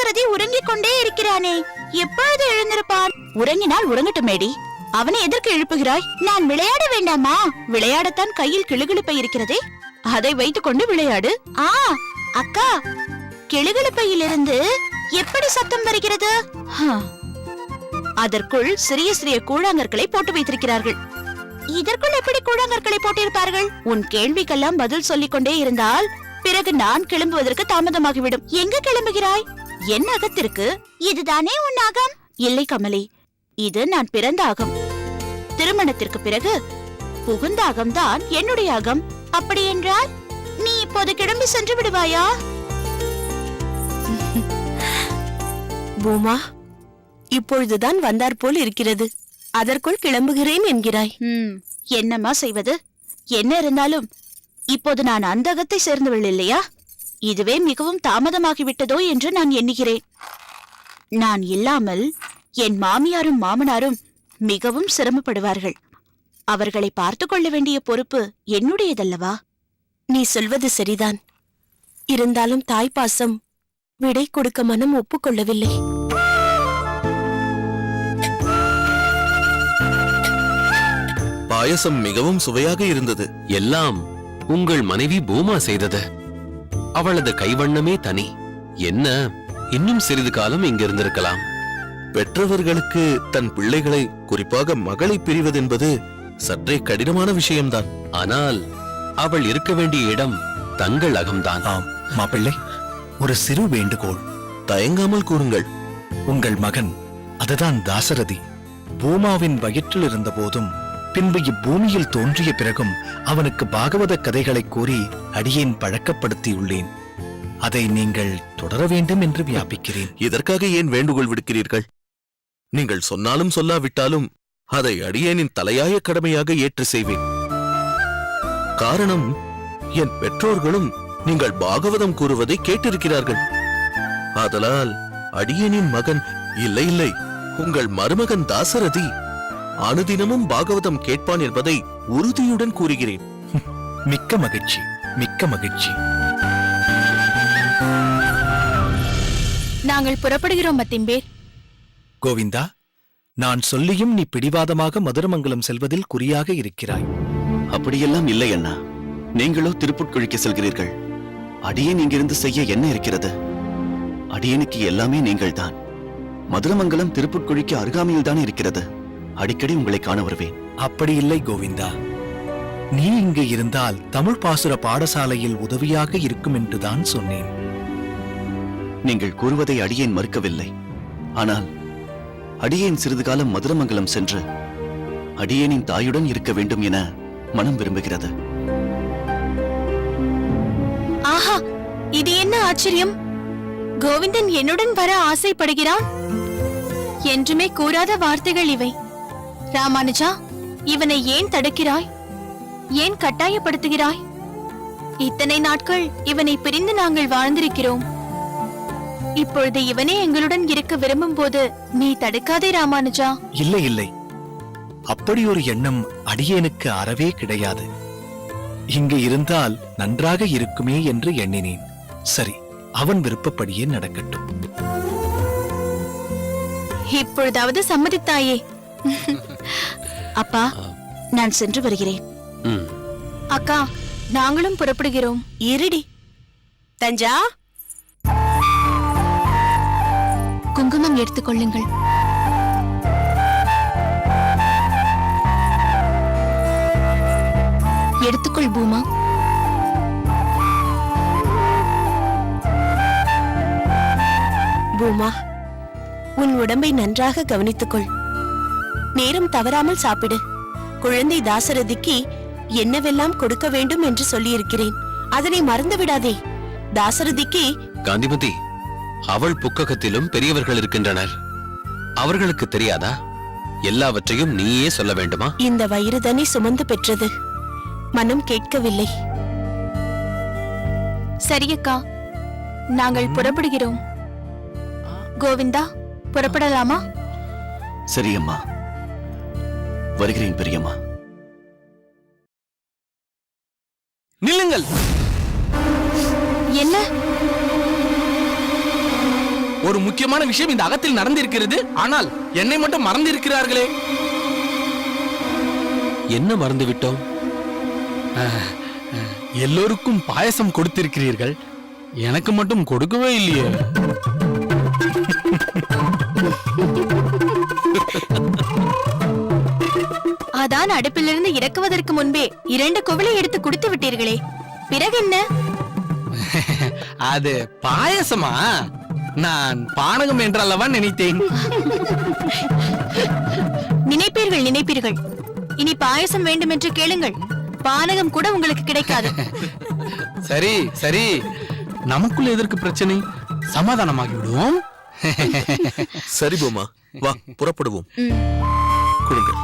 தாசரதி உறங்கிக் கொண்டே இருக்கிறானே, எப்பொழுது எழுந்திருப்பான்? உறங்கினால் உறங்கட்டுமேடி, அவனை எதற்கு எழுப்புகிறாய்? நான் விளையாட வேண்டாமா? விளையாடத்தான் கையில் கிளுகிளுப்பை இருக்கிறதே, அதை வைத்துக் கொண்டு விளையாடு. அக்கா, கிளுகிளுப்பையிலிருந்து எப்படி சத்தம் வருகிறது? அதற்குள் சிறிய சிறிய கூழாங்கற்களை போட்டு வைத்திருக்கிறார்கள். இதற்குள் எப்படி கூழாங்கற்களை போட்டிருப்பார்கள்? உன் கேள்விக்கெல்லாம் பதில் சொல்லிக் கொண்டே இருந்தால் பிறகு நான் கிளம்புவதற்கு தாமதமாகிவிடும். எங்க கிளம்புகிறாய்? என் அகத்திற்கு. இதுதானே உன் அகம்? இல்லை கமலி, இது நான் பிறந்த அகம். திருமணத்திற்கு பிறகு புகுந்த அகம்தான் என்னுடைய அகம். அப்படி என்றால் நீ இப்போது கிளம்பி சென்று விடுவாயா? பூமா, இப்பொழுதுதான் வந்தார் போல் இருக்கிறது, அதற்குள் கிளம்புகிறேன் என்கிறாய். என்னம்மா செய்வது? என்ன இருந்தாலும் இப்போது நான் அந்த அகத்தை சேர்ந்தவள் இல்லையா? இதுவே மிகவும் தாமதமாகிவிட்டதோ என்று நான் எண்ணுகிறேன். நான் இல்லாமல் என் மாமியாரும் மாமனாரும் மிகவும் சிரமப்படுவார்கள். அவர்களை பார்த்து கொள்ள வேண்டிய பொறுப்பு என்னுடையதல்லவா? நீ சொல்வது சரிதான். இருந்தாலும் தாய்ப்பாசம் விடை கொடுக்க மனம் ஒப்புக்கொள்ளவில்லை. பாயசம் மிகவும் சுவையாக இருந்தது. எல்லாம் உங்கள் மனைவி பூமா செய்தது. அவளது கைவண்ணமே தனி. என்ன, இன்னும் சிறிது காலம் இங்கிருந்திருக்கலாம். பெற்றவர்களுக்கு தன் பிள்ளைகளை, குறிப்பாக மகளை பிரிவதென்பது சற்றே கடினமான விஷயம்தான். ஆனால் அவள் இருக்க வேண்டிய இடம் தங்கள் அகம்தான். ஆம் மாப்பிள்ளை, ஒரு சிறு வேண்டுகோள். தயங்காமல் கூறுங்கள். உங்கள் மகன், அதுதான் தாசரதி, பூமாவின் வயிற்றில் இருந்த போதும் பின்பு இப்பூமியில் தோன்றிய பிறகும் அவனுக்கு பாகவத கதைகளை கூறி அடியேன் பழக்கப்படுத்தியுள்ளேன். அதை நீங்கள் தொடர வேண்டும் என்று வியாபிக்கிறேன். இதற்காக ஏன் வேண்டுகோள் விடுக்கிறீர்கள்? நீங்கள் சொன்னாலும் சொல்லாவிட்டாலும் அதை அடியேனின் தலையாய கடமையாக ஏற்று செய்வேன். காரணம், என் பெற்றோர்களும் நீங்கள் பாகவதம் கூறுவதை கேட்டிருக்கிறார்கள். ஆதலால் அடியேனின் மகன், இல்லை இல்லை, உங்கள் மருமகன் தாசரதி அனுதினமும் பாகவதம் கேட்பான் என்பதை உறுதியுடன் கூறுகிறேன். மிக்க மகிழ்ச்சி, மிக்க மகிழ்ச்சி. நாங்கள் புறப்படுகிறோம் மத்திம்பேர். கோவிந்தா, நான் சொல்லியும் நீ பிடிவாதமாக மதுரமங்கலம் செல்வதில் குறியாக இருக்கிறாய். அப்படியெல்லாம் இல்லை அண்ணா. நீங்களோ திருப்புட்குழிக்கு செல்கிறீர்கள். அடியேன் இங்கிருந்து செய்ய என்ன இருக்கிறது? அடியேனுக்கு எல்லாமே நீங்கள் தான். மதுரமங்கலம் திருப்புட்குழிக்கு அருகாமையில் தான் இருக்கிறது. அடிக்கடி உங்களை காண வருவேன். அப்படி இல்லை கோவிந்தா, நீ இங்கு இருந்தால் தமிழ் பாசுர பாடசாலையில் உதவியாக இருக்கும் என்றுதான் சொன்னேன். நீங்கள் கூறுவதை அடியேன் மறுக்கவில்லை. ஆனால் அடியேன் சிறிது காலம் மதுரமங்கலம் சென்று அடியேனின் தாயுடன் இருக்க வேண்டும் என மனம் விரும்புகிறது. ஆஹா, இது என்ன ஆச்சரியம்! கோவிந்தன் என்னுடன் வர ஆசைப்படுகிறான். என்றுமே கூறாத வார்த்தைகள் இவை. ராமானுஜா, இவனை ஏன் தடுக்கிறாய்? ஏன் கட்டாயப்படுத்துகிறாய்? இத்தனை நாட்கள் இவனை பிரிந்து நாங்கள் வாழ்ந்திருக்கிறோம். இப்பொழுது இவனே எங்களுடன் இருக்க விரும்பும் போது நீ தடுக்காதே ராமானுஜா. இல்லை இல்லை, அப்படி ஒரு எண்ணம் அடியேனுக்கு அறவே கிடையாது. இங்கு இருந்தால் நன்றாக இருக்குமே என்று எண்ணினேன். சரி, அவன் விருப்பப்படியே நடக்கட்டும். இப்பொழுதாவது சம்மதித்தாயே? அப்பா, நான் சென்று வருகிறேன். அக்கா, நாங்களும் புறப்படுகிறோம். இருடி தஞ்சா, குங்குமம் எடுத்துக்கொள்ளுங்கள். எடுத்துக்கொள் பூமா. பூமா, உன் உடம்பை நன்றாக கவனித்துக்கொள். நேரம் தவறாமல் சாப்பிடு. குழந்தை தாசரதிக்கு என்னவெல்லாம் கொடுக்க வேண்டும் என்று சொல்லியிருக்கிறேன், அதனை மறந்து விடாதே. தாசரதிக்கு காந்திமதி, அவள் புக்ககத்திலும் பெரியவர்கள் இருக்கின்றனர். அவர்களுக்கு தெரியாதா? எல்லாவற்றையும் நீயே சொல்ல வேண்டுமா? இந்த வயிறுதனை சுமந்து பெற்றது, மனம் கேட்கவில்லை. சரியக்கா, நாங்கள் புறப்படுகிறோம். கோவிந்தா, புறப்படலாமா? சரி அம்மா, வருகிறேன் பெரியம்மா. நில்லுங்கள். என்ன? ஒரு முக்கியமான விஷயம் இந்த அகத்தில் நடந்திருக்கிறது. ஆனால் என்னை மட்டும் மறந்திருக்கிறார்களே. என்ன மறந்து விட்டோம்? எல்லோருக்கும் பாயசம் கொடுத்திருக்கிறீர்கள், எனக்கு மட்டும் கொடுக்கவே இல்லையே. அதான் அடுப்பிலிருந்து இறக்குவதற்கு முன்பே 2 குவளை எடுத்து குடித்து விட்டீர்களே, பிறகு என்ன? அது பாயசமா? நான் பானகம் என்றல்லவா நினைத்தேன். நினைப்பீர்கள். இனி பாயசம் வேண்டும் என்று கேளுங்கள், பானகம் கூட உங்களுக்கு கிடைக்காது. சரி சரி, நமக்குள்ள எதற்கு பிரச்சனை? சமாதானமாகி விடுவோம். சரி பூமா, வா புறப்படுவோம். கொடுங்கள்.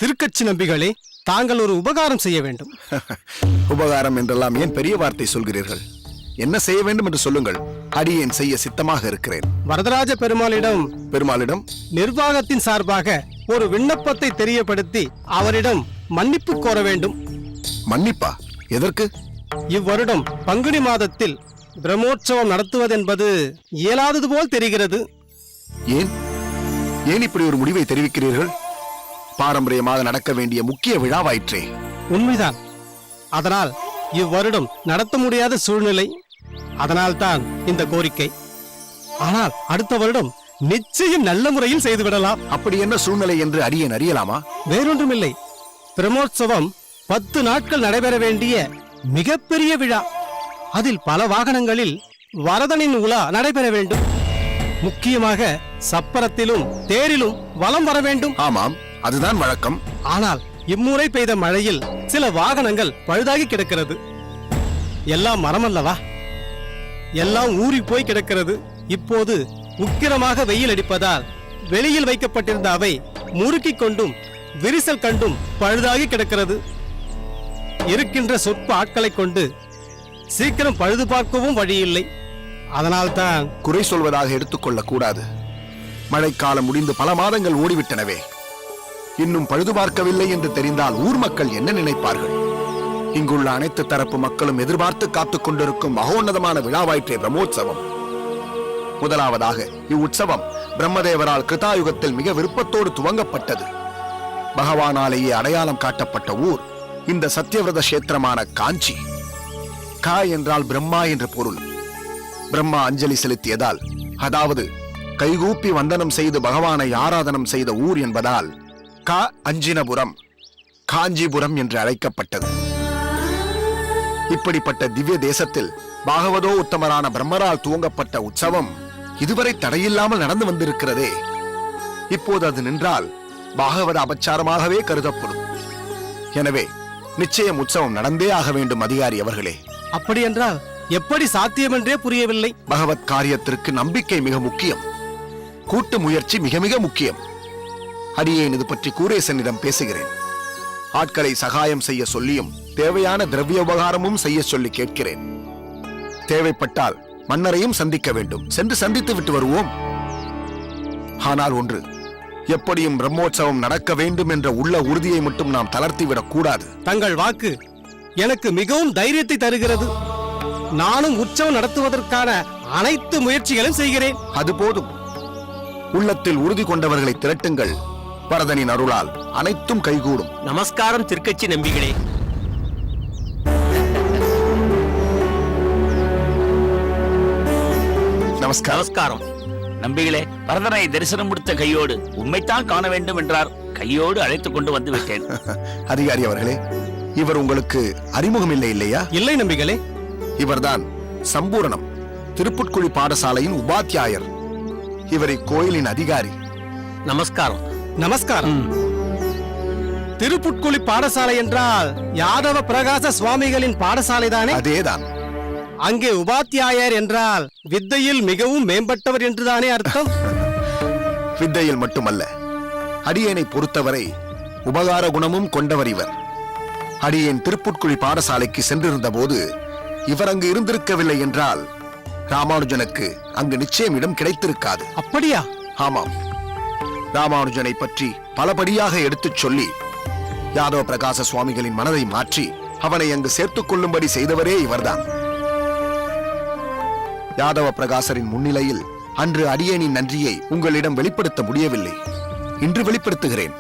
திருக்கட்சி நம்பிகளே, தாங்கள் ஒரு உபகாரம் செய்ய வேண்டும். உபகாரம் என்றெல்லாம் ஏன் பெரிய வார்த்தை சொல்கிறீர்கள்? என்ன செய்ய வேண்டும் என்று சொல்லுங்கள், அடியேன் செய்ய சித்தமாக இருக்கிறேன். வரதராஜ பெருமாளிடம் நிர்வாகத்தின் சார்பாக ஒரு விண்ணப்பத்தை தெரியப்படுத்தி அவரிடம் மன்னிப்பு கோர வேண்டும். மன்னிப்பா? எதற்கு? இவ்வருடம் பங்குனி மாதத்தில் பிரம்மோற்சவம் நடத்துவதென்பது இயலாதது போல் தெரிகிறது. ஏன் ஏன் இப்படி ஒரு முடிவை தெரிவிக்கிறீர்கள்? பாரம்பரியமாக நடக்க வேண்டிய முக்கிய விழாவாயிற்றே. உண்மைதான். அதனால் இவ்வருடம் நடத்த முடியாத சூழ்நிலை. அதனால்தான் இந்த கோரிக்கை. ஆனால் அடுத்த வருடம் நிச்சயம் நல்ல முறையில் செய்துவிடலாம். அப்படி என்ன சூழ்நிலை என்று அடியேன் அறியலாமா? வேறொன்றுமில்லை. பிரம்மோற்சவம் 10 நாட்கள் நடைபெற வேண்டிய மிகப்பெரிய விழா. அதில் பல வாகனங்களில் வரதனின் உலா நடைபெற வேண்டும். முக்கியமாக சப்பரத்திலும் தேரிலும் வலம் வர வேண்டும். ஆமாம், அதுதான் வழக்கம். ஆனால் இம்முறை பெய்த மழையில் சில வாகனங்கள் பழுதாகி கிடக்கிறது. எல்லாம் மரமல்லவா, எல்லாம் ஊறி போய் கிடக்கிறது. இப்போது உக்கிரமாக வெயில் அடிப்பதால் வெளியில் வைக்கப்பட்டிருந்த அவை முறுக்கிக் கொண்டும் விரிசல் கண்டும் பழுதாகி கிடக்கிறது. இருக்கின்ற சொற்ப ஆட்களை கொண்டு சீக்கிரம் பழுது பார்க்கவும் வழியில்லை. அதனால்தான் குறை சொல்வதாக எடுத்துக்கொள்ளக் கூடாது. மழைக்காலம் முடிந்து பல மாதங்கள் ஓடிவிட்டனவே. இன்னும் பழுது பார்க்கவில்லை என்று தெரிந்தால் ஊர் மக்கள் என்ன நினைப்பார்கள்? இங்குள்ள அனைத்து தரப்பு மக்களும் எதிர்பார்த்து காத்துக் கொண்டிருக்கும் மகோன்னதமான விழாவாயிற்றே பிரம்மோற்சவம். முதலாவதாக இவ்வுற்சவம் பிரம்மதேவரால் கிருதாயுகத்தில் மிக விருப்பத்தோடு துவங்கப்பட்டது. பகவானாலேயே அடையாளம் காட்டப்பட்ட ஊர் இந்த சத்தியவிரத கஷேத்திரமான காஞ்சி. கா என்றால் பிரம்மா என்ற பொருள். பிரம்மா அஞ்சலி செலுத்தியதால், அதாவது கைகூப்பி வந்தனம் செய்து பகவானை ஆராதனம் செய்த ஊர் என்பதால் கா அஞ்சினபுரம், காஞ்சிபுரம் என்று அழைக்கப்பட்டது. இப்படிப்பட்ட திவ்ய தேசத்தில் பாகவதோ உத்தமரான பிரம்மரால் துவங்கப்பட்ட உற்சவம் இதுவரை தடையில்லாமல் நடந்து வந்திருக்கிறதே. இப்போது அது நின்றால் பாகவத அபச்சாரமாகவே கருதப்படும். எனவே நிச்சயம் உற்சவம் நடந்தே ஆக வேண்டும் அதிகாரி அவர்களே. அப்படியென்றால் எப்படி சாத்தியமென்றே புரியவில்லை. பகவத் காரியத்திற்கு நம்பிக்கை மிக முக்கியம், கூட்டு முயற்சி மிக மிக முக்கியம். அடியேன் இது பற்றி கூரேசனிடம் பேசுகிறேன். ஆட்களை சகாயம் செய்ய சொல்லியும் தேவையான திரவிய உபகாரமும் செய்ய சொல்லி கேட்கிறேன். தேவைப்பட்டால் மன்னரையும் சந்திக்க வேண்டும். சென்று சந்தித்து விட்டு வருவோம். ஆனால் ஒன்று, எப்படியும் பிரம்மோற்சவம் நடக்க வேண்டும் என்ற உள்ள உறுதியை மட்டும் நாம் தளர்த்திவிடக் கூடாது. தங்கள் வாக்கு எனக்கு மிகவும் தைரியத்தை தருகிறது. நானும் உற்சவம் நடத்துவதற்கான அனைத்து முயற்சிகளும் செய்கிறேன். அது போதும். உள்ளத்தில் உறுதி கொண்டவர்களை திரட்டுங்கள். வரதனின் அருளால் அனைத்தும் கைகூடும். நமஸ்காரம் திருக்கட்சி நம்பிகளே. நமஸ்காரம். நம்பிகளே, வரதனை தரிசனம் முடித்த கையோடு உம்மைத்தான் காண வேண்டும் என்றார். கையோடு அழைத்துக் கொண்டு வந்து விட்டேன். அதிகாரி அவர்களே, இவர் உங்களுக்கு அறிமுகம் இல்லை இல்லையா? இல்லை நம்பிகளே. இவர்தான் சம்பூரணம், திருப்புட்குழி பாடசாலையின் உபாத்தியாயர். இவரை கோயிலின் அதிகாரி. நமஸ்காரம். நமஸ்காரம். திருப்புட்குழி பாடசாலை என்றால் யாதவ பிரகாச சுவாமிகளின் பாடசாலை தானே? அதேதான். அங்கே உபாத்தியாயர் என்றால் வித்தையில் மிகவும் மேம்பட்டவர் என்றுதானே அர்த்தம்? வித்தையில் மட்டுமல்ல, அடியேனை பொறுத்தவரை உபகார குணமும் கொண்டவர் இவர். அடியேன் திருப்புட்குழி பாடசாலைக்கு சென்றிருந்த போது இவர் அங்கு இருந்திருக்கவில்லை என்றால் ராமானுஜனுக்கு அங்கு நிச்சயம் இடம் கிடைத்திருக்காது. அப்படியா? ஆமாம். ராமானுஜனை பற்றி பலபடியாக எடுத்துச் சொல்லி யாதவ பிரகாச சுவாமிகளின் மனதை மாற்றி அவனை அங்கு சேர்த்துக் கொள்ளும்படி செய்தவரே இவர்தான். யாதவ பிரகாசரின் முன்னிலையில் அன்று அடியேனின் நன்றியை உங்களிடம் வெளிப்படுத்த முடியவில்லை. இன்று வெளிப்படுத்துகிறேன்.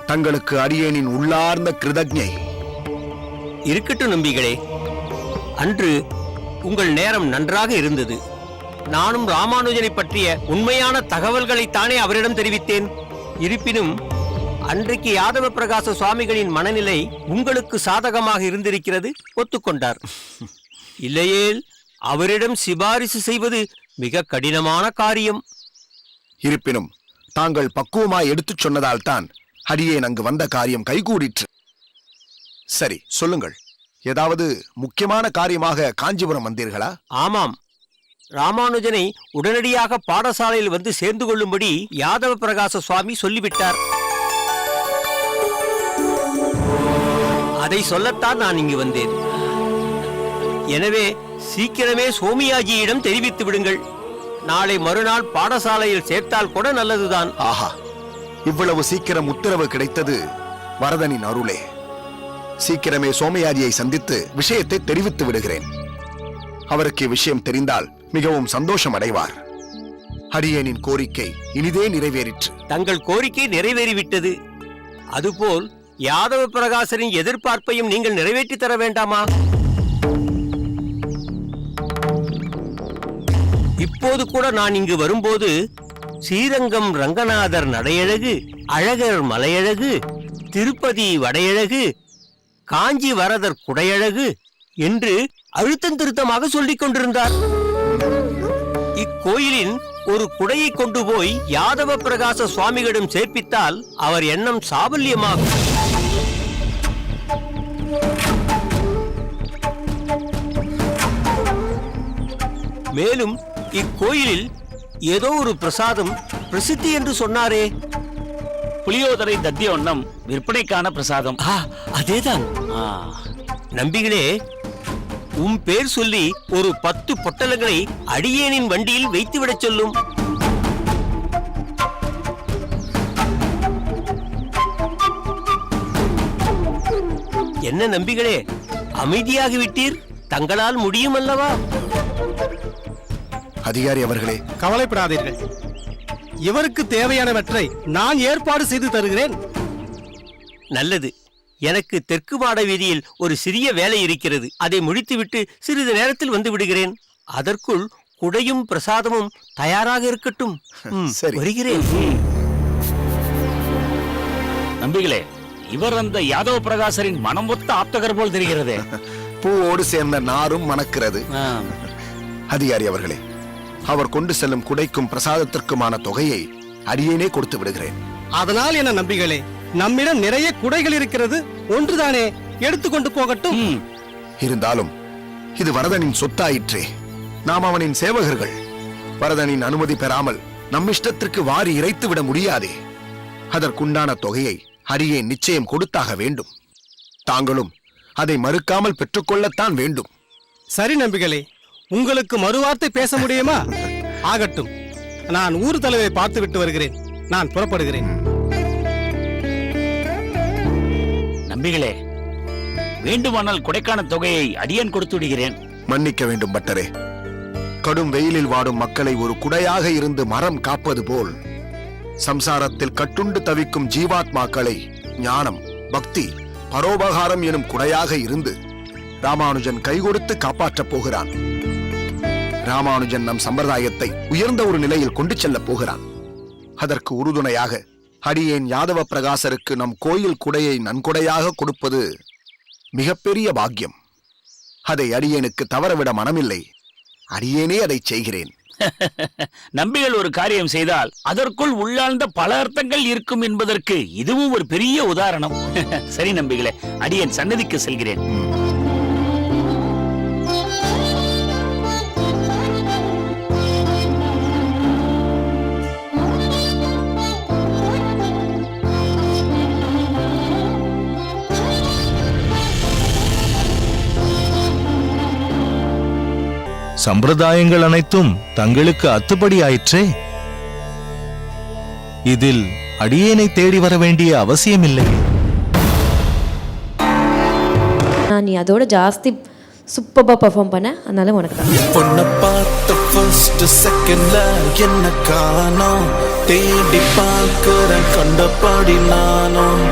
தங்களுக்கு அடியேனின் உள்ளார்ந்த கிருதஜ்ஞை. இருக்கட்டும் நம்பிகளே. அன்று உங்கள் நேரம் நன்றாக இருந்தது. நானும் ராமானுஜனை பற்றிய உண்மையான தகவல்களைத்தானே அவரிடம் தெரிவித்தேன். இருப்பினும் அன்றைக்கு யாதவ பிரகாச சுவாமிகளின் மனநிலை உங்களுக்கு சாதகமாக இருந்திருக்கிறது, ஒத்துக்கொண்டார். இல்லையேல் அவரிடம் சிபாரிசு செய்வது மிக கடினமான காரியம். இருப்பினும் தாங்கள் பக்குவமாய் எடுத்துச் சொன்னதால் தான் அடியேன் அங்கு வந்த காரியம் கைகூடிற்று. சரி, சொல்லுங்கள். ஏதாவது முக்கியமான காரியமாக காஞ்சிபுரம் வந்தீர்களா? ஆமாம். ராமானுஜனை உடனடியாக பாடசாலையில் வந்து சேர்ந்து கொள்ளும்படி யாதவ பிரகாச சுவாமி சொல்லிவிட்டார். அதை சொல்லத்தான் நான் இங்கு வந்தேன். எனவே சீக்கிரமே சோமியாஜியிடம் தெரிவித்து விடுங்கள். நாளை மறுநாள் பாடசாலையில் சேர்த்தால் கூட நல்லதுதான். ஆஹா, இவ்வளவு சீக்கிரம் உத்தரவு கிடைத்தது வரதனின் அருளே. சீக்கிரமே சோமயாஜியை சந்தித்து விஷயத்தை தெரிவித்து விடுகிறேன். அவருக்கு விஷயம் தெரிந்தால் மிகவும் சந்தோஷம் அடைவார். அடியேனின் கோரிக்கை இனிதே நிறைவேறிற்று. தங்கள் கோரிக்கை நிறைவேறிவிட்டது. அதுபோல் யாதவ பிரகாசரின் எதிர்பார்ப்பையும் நீங்கள் நிறைவேற்றி தர வேண்டாமா? இப்போது கூட நான் இங்கு வரும்போது ஸ்ரீரங்கம் ரங்கநாதர் நடையழகு, அழகர் மலையழகு, திருப்பதி வடையழகு, காஞ்சி வரதர் குடையழகு என்று அழுத்தம் திருத்தமாக சொல்லிக் கொண்டிருந்தார். இக்கோயிலின் ஒரு குடையை கொண்டு போய் யாதவ பிரகாச சுவாமிகளிடம் சேர்ப்பித்தால் அவர் எண்ணம் சாபல்யமாகும். மேலும் இக்கோயிலில் ஏதோ ஒரு பிரசாதம் பிரசித்தி என்று சொன்னாரே. புளியோதரை தத்தியோன்னம் விற்பனைக்கான பிரசாதம். அதேதான். நம்பிகளே, உம் பேர் சொல்லி ஒரு 10 பொட்டலங்களை அடியேனின் வண்டியில் வைத்துவிடச் சொல்லும். என்ன நம்பிகளே, அமைதியாகிவிட்டீர்? தங்களால் முடியும் அல்லவா? அதிகாரி அவர்களே, கவலைப்படாதீர்கள். இவருக்கு தேவையானவற்றை நான் ஏற்பாடு செய்து தருகிறேன். நல்லது. எனக்கு தெற்கு மாட வீதியில் ஒரு சிறிய வேலை இருக்கிறது. அதை முடித்துவிட்டு சிறிது நேரத்தில் வந்து விடுகிறேன். அதற்குள் குடையும் பிரசாதமும் தயாராக இருக்கட்டும். சரி, வருகிறேன். நம்பிகளே, இவர் அந்த யாதவ பிரகாசரின் மனம் ஒத்த ஆப்தகர் போல் தெரிகிறது. பூவோடு சேர்ந்த நாரும் மணக்கிறது. அதிகாரி அவர்களே, அவர் கொண்டு செல்லும் குடைக்கும் பிரசாதத்திற்குமான தொகையை அடியேனே கொடுத்து விடுகிறேன். அதனால் என்ன நம்பிகளே, நம்மிடம் நிறைய குடைகள் இருக்கிறது. ஒன்றுதானே, எடுத்துக்கொண்டு போகட்டும். இருந்தாலும் இது வரதனின் சொத்தாயிற்றே. நாம் அவனின் சேவகர்கள். வரதனின் அனுமதி பெறாமல் நம் இஷ்டத்திற்கு வாரி இறைத்து விட முடியாதே. அதற்குண்டான தொகையை அடியேன் நிச்சயம் கொடுத்தாக வேண்டும். தாங்களும் அதை மறுக்காமல் பெற்றுக்கொள்ளத்தான் வேண்டும். சரி நம்பிகளே, உங்களுக்கு மறுவார்த்தை பேச முடியுமா? ஆகட்டும், நான் ஊர் தலைவரை பார்த்து விட்டு வருகிறேன். நான் புறப்படுகிறேன். நம்பிகளே, வேண்டுமானால் கொடைக்கான தொகையை அடியேன் கொடுத்து விடுகிறேன். மன்னிக்க வேண்டும் பட்டரே. கடும் வெயிலில் வாடும் மக்களை ஒரு குடையாக இருந்து மரம் காப்பது போல் சம்சாரத்தில் கட்டுண்டு தவிக்கும் ஜீவாத்மாக்களை ஞானம், பக்தி, பரோபகாரம் எனும் குடையாக இருந்து ராமானுஜன் கைகொடுத்து காப்பாற்றப் போகிறான். ராமானுஜன் நம் சம்பிரதாயத்தை உயர்ந்த ஒரு நிலையில் கொண்டு செல்லப் போகிறான். அதற்கு உறுதுணையாக அடியேன் யாதவ பிரகாசருக்கு நம் கோயில் குடையை நன்கொடையாக கொடுப்பது மிகப்பெரிய பாக்கியம். அதை அடியேனுக்கு தவறவிட மனமில்லை. அடியேனே அதை செய்கிறேன். நம்பிகள் ஒரு காரியம் செய்தால் அதற்குள் உள்ளார்ந்த பல அர்த்தங்கள் இருக்கும் என்பதற்கு இதுவும் ஒரு பெரிய உதாரணம். சரி நம்பிகளே, அடியேன் சன்னதிக்கு செல்கிறேன். சம்பிரதாயங்கள் அனைத்தும் தங்களுக்கு அத்துப்படி ஆயிற்றே. இதில் அடியேனை தேடி வர வேண்டிய அவசியமில்லை. நீ அதோட ஜாஸ்தி சூப்பராக பெர்ஃபார்ம் பண்ண, அதனால உனக்கு தான். பொண்ணை பார்த்த ஃபர்ஸ்ட் செகண்ட்ல என்ன காணோம், தேடி பார்க்கிறேன் கண்டபாடி நானும்.